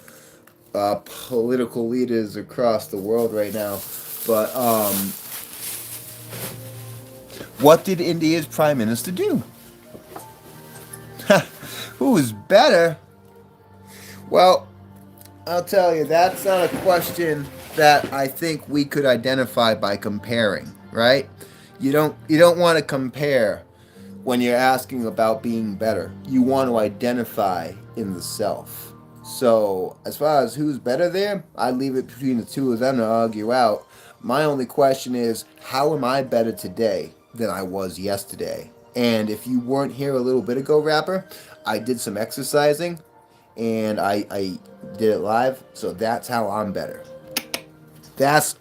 political leaders across the world right now. But what did India's Prime Minister do? Who's better? Well, I'll tell you, that's not a question that I think we could identify by comparing, right? You don't want to compare when you're asking about being better. You want to identify in the self. So, as far as who's better there, I leave it between the two of them to argue out. My only question is, how am I better today than I was yesterday? And if you weren't here a little bit ago, rapper, I did some exercising, and I did it live, so that's how I'm better. That's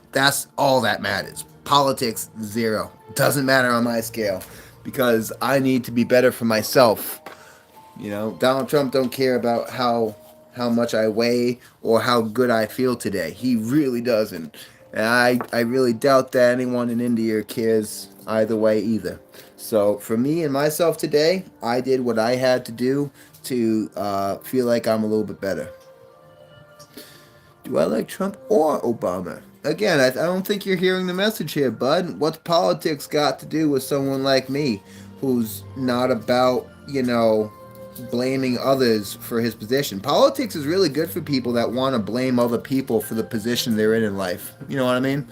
all that matters. Politics, zero. Doesn't matter on my scale, because I need to be better for myself. Donald Trump don't care about how much I weigh or how good I feel today. He really doesn't. And I really doubt that anyone in India cares either way either. So for me and myself today, I did what I had to do to feel like I'm a little bit better. Do I like Trump or Obama? Again, I don't think you're hearing the message here, bud. What's politics got to do with someone like me who's not about, blaming others for his position? Politics is really good for people that want to blame other people for the position they're in life. You know what I mean?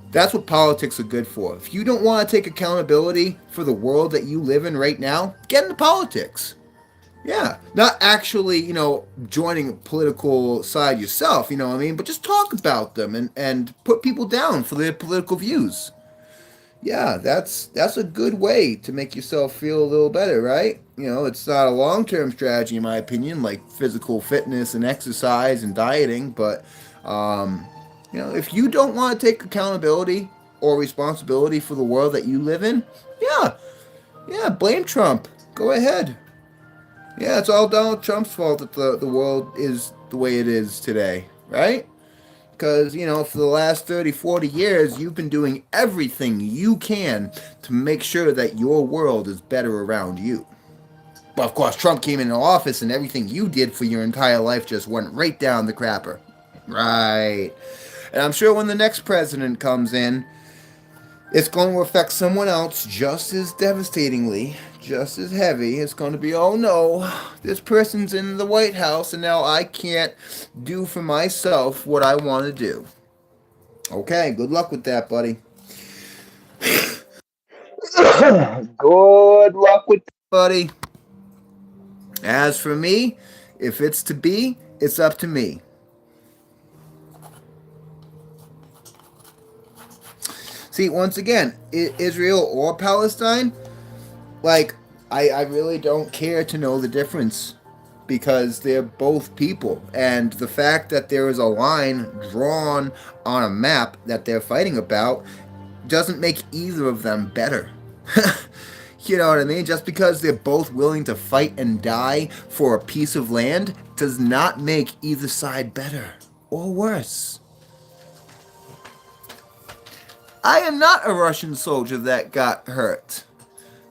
That's what politics are good for. If you don't want to take accountability for the world that you live in right now, get into politics. Yeah, not actually, joining a political side yourself, you know what I mean? But just talk about them and put people down for their political views. Yeah, that's a good way to make yourself feel a little better, right? It's not a long-term strategy in my opinion, like physical fitness and exercise and dieting, but if you don't want to take accountability or responsibility for the world that you live in, yeah, blame Trump. Go ahead. Yeah, it's all Donald Trump's fault that the world is the way it is today, right? Because, for the last 30, 40 years, you've been doing everything you can to make sure that your world is better around you. But of course, Trump came into office and everything you did for your entire life just went right down the crapper. Right. And I'm sure when the next president comes in, it's going to affect someone else just as devastatingly, just as heavy. It's going to be, oh no, this person's in the White House and now I can't do for myself what I want to do. Okay, good luck with that, buddy. Good luck with that, buddy. As for me, if it's to be, it's up to me. See, once again, Israel or Palestine, I really don't care to know the difference because they're both people. And the fact that there is a line drawn on a map that they're fighting about doesn't make either of them better. You know what I mean? Just because they're both willing to fight and die for a piece of land does not make either side better or worse. I am not a Russian soldier that got hurt.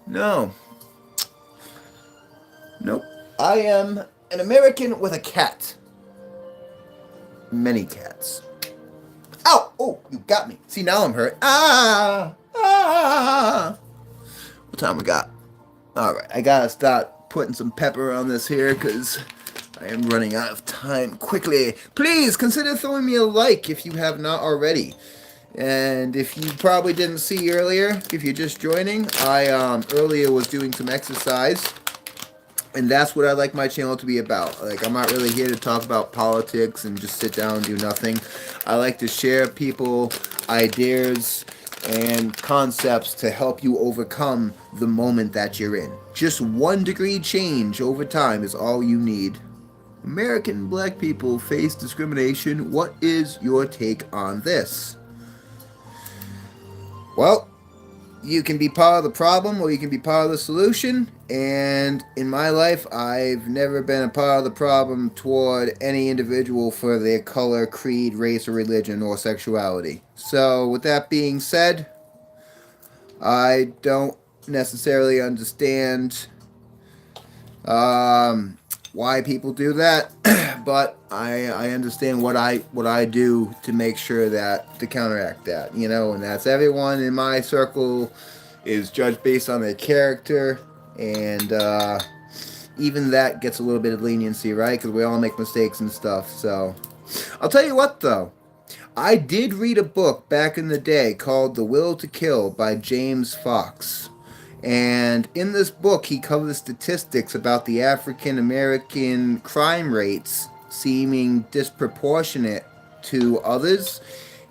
No. Nope. I am an American with a cat. Many cats. Ow! Oh, you got me. See, now I'm hurt. Ah! What time we got? Alright, I gotta start putting some pepper on this here because I am running out of time quickly. Please consider throwing me a like if you have not already. And if you probably didn't see earlier, if you're just joining, I earlier was doing some exercise. And that's what I like my channel to be about. I'm not really here to talk about politics and just sit down and do nothing. I like to share people, ideas, and concepts to help you overcome the moment that you're in. Just 1 degree change over time is all you need. American black people face discrimination. What is your take on this? Well, you can be part of the problem or you can be part of the solution. And in my life, I've never been a part of the problem toward any individual for their color, creed, race, or religion, or sexuality. So, with that being said, I don't necessarily understand why people do that, but I understand what I do to make sure that to counteract that, and that's everyone in my circle is judged based on their character, and even that gets a little bit of leniency, right? Because we all make mistakes and stuff. So I'll tell you what, though, I did read a book back in the day called The Will to Kill by James Fox. And in this book, he covers statistics about the African American crime rates seeming disproportionate to others.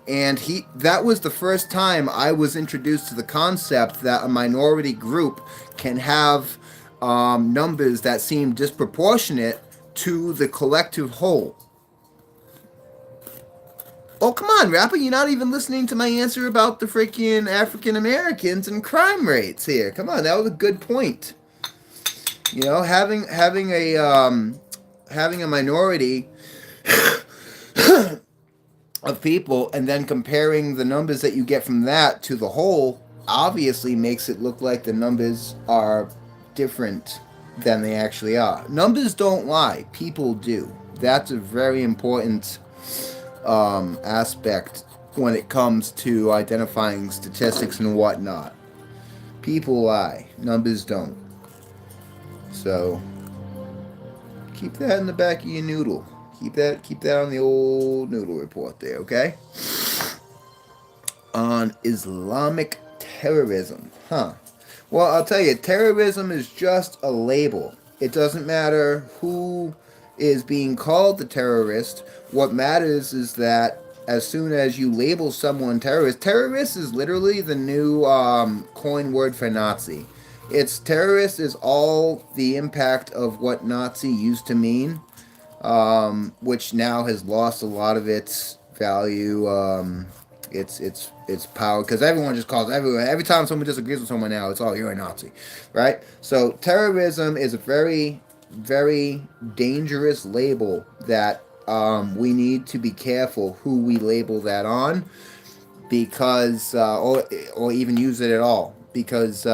And that was the first time I was introduced to the concept that a minority group can have numbers that seem disproportionate to the collective whole. Oh, come on, rapper. You're not even listening to my answer about the freaking African Americans and crime rates here. Come on, that was a good point. Having a minority of people and then comparing the numbers that you get from that to the whole obviously makes it look like the numbers are different than they actually are. Numbers don't lie. People do. That's a very important aspect when it comes to identifying statistics and whatnot. People lie, numbers don't. So keep that in the back of your noodle. Keep that on the old noodle report there, okay? On Islamic terrorism, Well, I'll tell you, terrorism is just a label. It doesn't matter who is being called the terrorist. What matters is that as soon as you label someone terrorist is literally the new coin word for Nazi. Terrorist is all the impact of what Nazi used to mean, which now has lost a lot of its value, its power, because everyone just calls everyone. Every time someone disagrees with someone now, it's all, you're a Nazi, right? So terrorism is a very, very dangerous label that we need to be careful who we label that on, because or even use it at all, because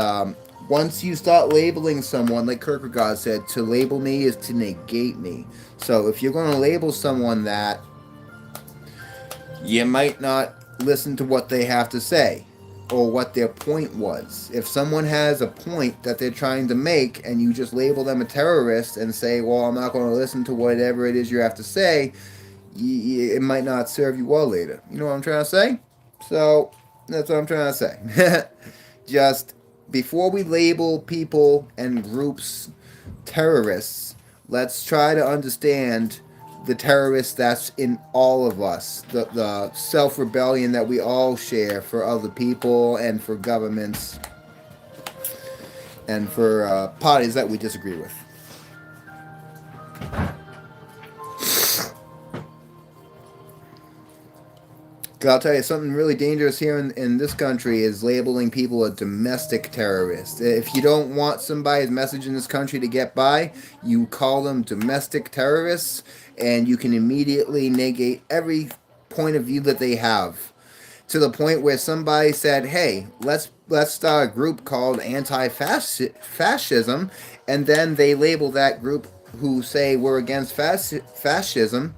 once you start labeling someone, like Kierkegaard said, to label me is to negate me. So if you're going to label someone that, you might not listen to what they have to say or what their point was. If someone has a point that they're trying to make and you just label them a terrorist and say, well, I'm not going to listen to whatever it is you have to say, it might not serve you well later. You know what I'm trying to say? So that's what I'm trying to say. Just before we label people and groups terrorists, let's try to understand the terrorist that's in all of us, the self-rebellion that we all share for other people and for governments and for parties that we disagree with. I'll tell you, something really dangerous here in this country is labeling people a domestic terrorist. If you don't want somebody's message in this country to get by, you call them domestic terrorists, and you can immediately negate every point of view that they have. To the point where somebody said, hey, let's start a group called anti-fascism, and then they label that group who say we're against fascism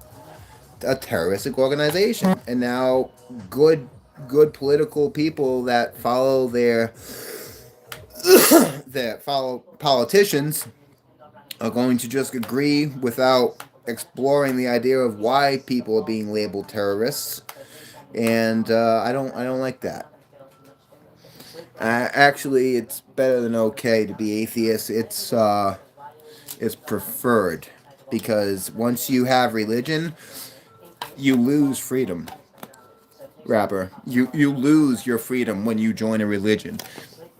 a terroristic organization. And now good political people that follow that follow politicians are going to just agree without exploring the idea of why people are being labeled terrorists. And I don't like that. Actually, it's better than okay to be atheist. It's preferred, because once you have religion, you lose freedom. Rapper, you lose your freedom when you join a religion.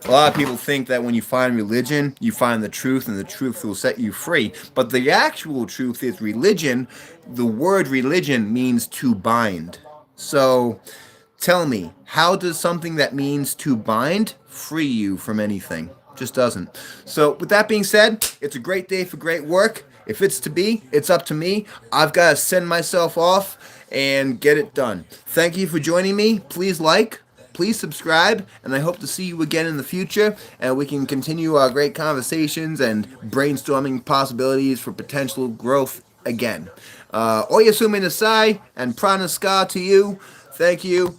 A lot of people think that when you find religion, you find the truth, and the truth will set you free. But the actual truth is religion. The word religion means to bind. So tell me, how does something that means to bind free you from anything? Just doesn't. So with that being said, it's a great day for great work. If it's to be, it's up to me. I've got to send myself off and get it done. Thank you for joining me. Please like, please subscribe, and I hope to see you again in the future, and we can continue our great conversations and brainstorming possibilities for potential growth again. Oyasumi Nasai and Pranaskar to you. Thank you.